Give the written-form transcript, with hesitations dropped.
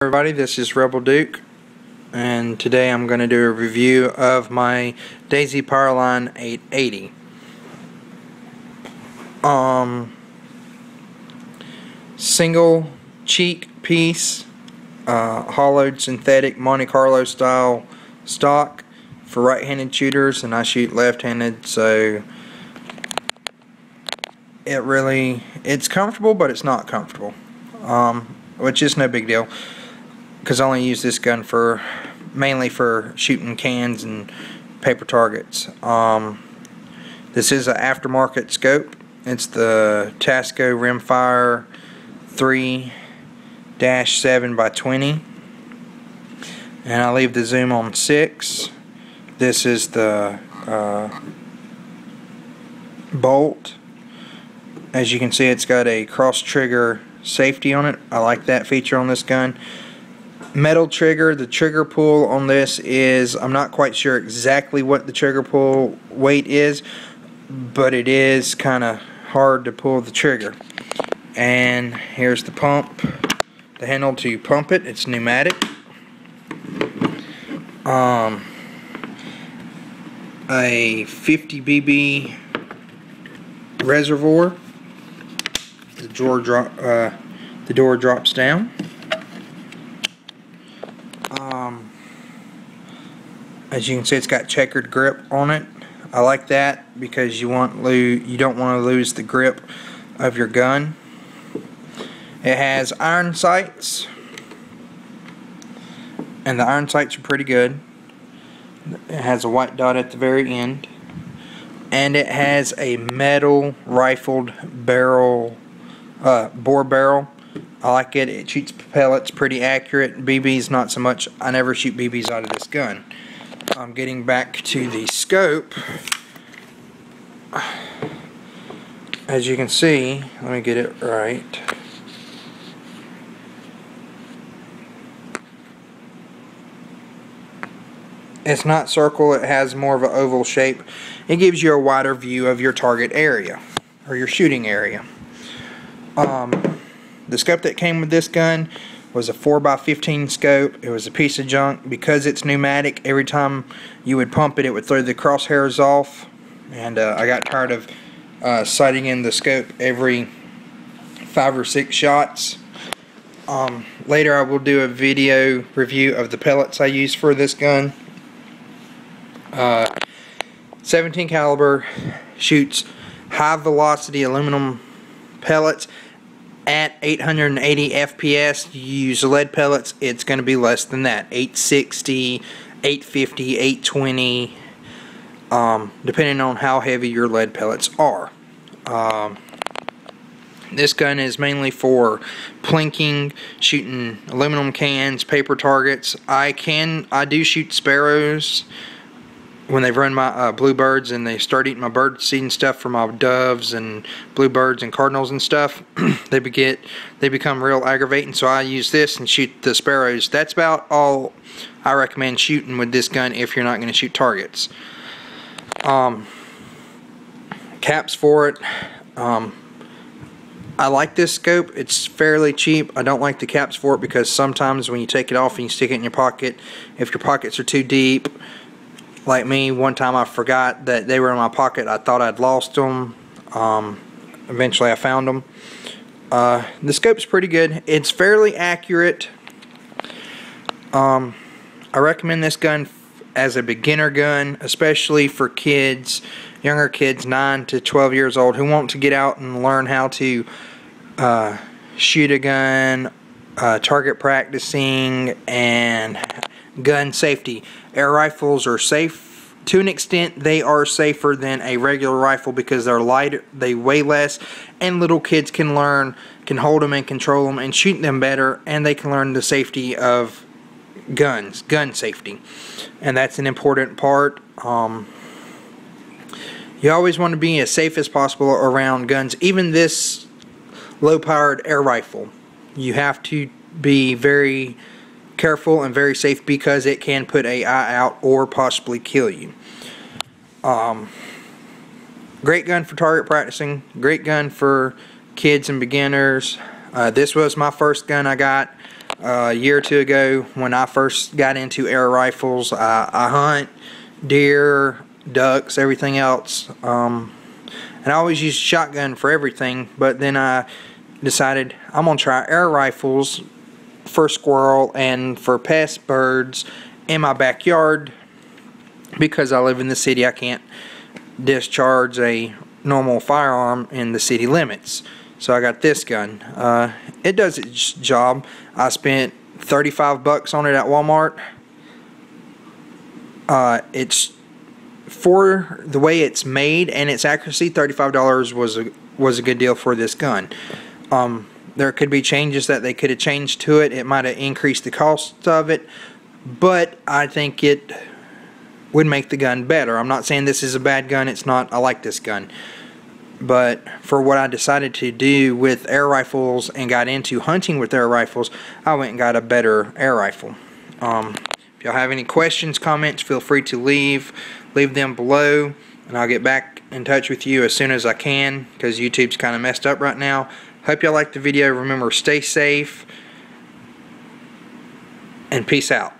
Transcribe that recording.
Everybody, this is Rebel Duke, and today I'm going to do a review of my Daisy Powerline 880. Single cheek piece, hollowed synthetic Monte Carlo style stock for right-handed shooters, and I shoot left-handed, so it's comfortable, but it's not comfortable, which is no big deal, because I only use this gun mainly for shooting cans and paper targets. This is an aftermarket scope. It's the Tasco Rimfire 3-7x20, and I leave the zoom on 6. This is the bolt. As you can see, it's got a cross trigger safety on it. I like that feature on this gun. Metal trigger. The trigger pull on this is, I'm not quite sure exactly what the trigger pull weight is, but it is kind of hard to pull the trigger. And here's the pump, the handle to pump it. It's pneumatic. A 50 BB reservoir. The door drops down. As you can see, it's got checkered grip on it. I like that because you don't want to lose the grip of your gun. It has iron sights, and the iron sights are pretty good. It has a white dot at the very end, and it has a metal rifled barrel, bore barrel. I like it. It shoots pellets pretty accurate. BBs not so much. I never shoot BBs out of this gun. Getting back to the scope, as you can see, let me get it right. It's not circle, it has more of an oval shape. It gives you a wider view of your target area, or your shooting area. The scope that came with this gun was a 4x15 scope. It was a piece of junk because it's pneumatic. Every time you would pump it, it would throw the crosshairs off, and I got tired of sighting in the scope every 5 or 6 shots. Later I will do a video review of the pellets I use for this gun. 17 caliber shoots high velocity aluminum pellets at 880 FPS. You use lead pellets, it's going to be less than that, 860, 850, 820, depending on how heavy your lead pellets are. This gun is mainly for plinking, shooting aluminum cans, paper targets. I do shoot sparrows when they've run my bluebirds and they start eating my bird seed and stuff for my doves and bluebirds and cardinals and stuff. they become real aggravating, so I use this and shoot the sparrows. That's about all I recommend shooting with this gun if you're not going to shoot targets. Caps for it. I like this scope. It's fairly cheap. I don't like the caps for it because sometimes when you take it off and you stick it in your pocket, if your pockets are too deep, like me, one time I forgot that they were in my pocket. I thought I'd lost them. Eventually I found them. The scope's pretty good. It's fairly accurate. I recommend this gun as a beginner gun, especially for kids, younger kids, 9 to 12 years old, who want to get out and learn how to shoot a gun, target practicing, and gun safety. Air rifles are safe to an extent. They are safer than a regular rifle because they're lighter, they weigh less, and little kids can hold them and control them and shoot them better, and they can learn the safety of gun safety, and that's an important part. You always want to be as safe as possible around guns. Even this low-powered air rifle, you have to be very careful and very safe because it can put an eye out or possibly kill you. Great gun for target practicing, great gun for kids and beginners. This was my first gun I got. a year or two ago when I first got into air rifles. I hunt deer, ducks, everything else, and I always used shotgun for everything, but then I decided I'm gonna try air rifles for squirrel and for pest birds in my backyard. Because I live in the city, I can't discharge a normal firearm in the city limits. So I got this gun. It does its job. I spent $35 on it at Walmart. It's for the way it's made and its accuracy. $35 was a good deal for this gun. There could be changes that they could have changed to it. It might have increased the cost of it, but I think it would make the gun better. I'm not saying this is a bad gun. It's not. I like this gun. But for what I decided to do with air rifles and got into hunting with air rifles, I went and got a better air rifle. If y'all have any questions, comments, feel free to leave them below, and I'll get back in touch with you as soon as I can, because YouTube's kind of messed up right now. Hope y'all liked the video. Remember, stay safe, and peace out.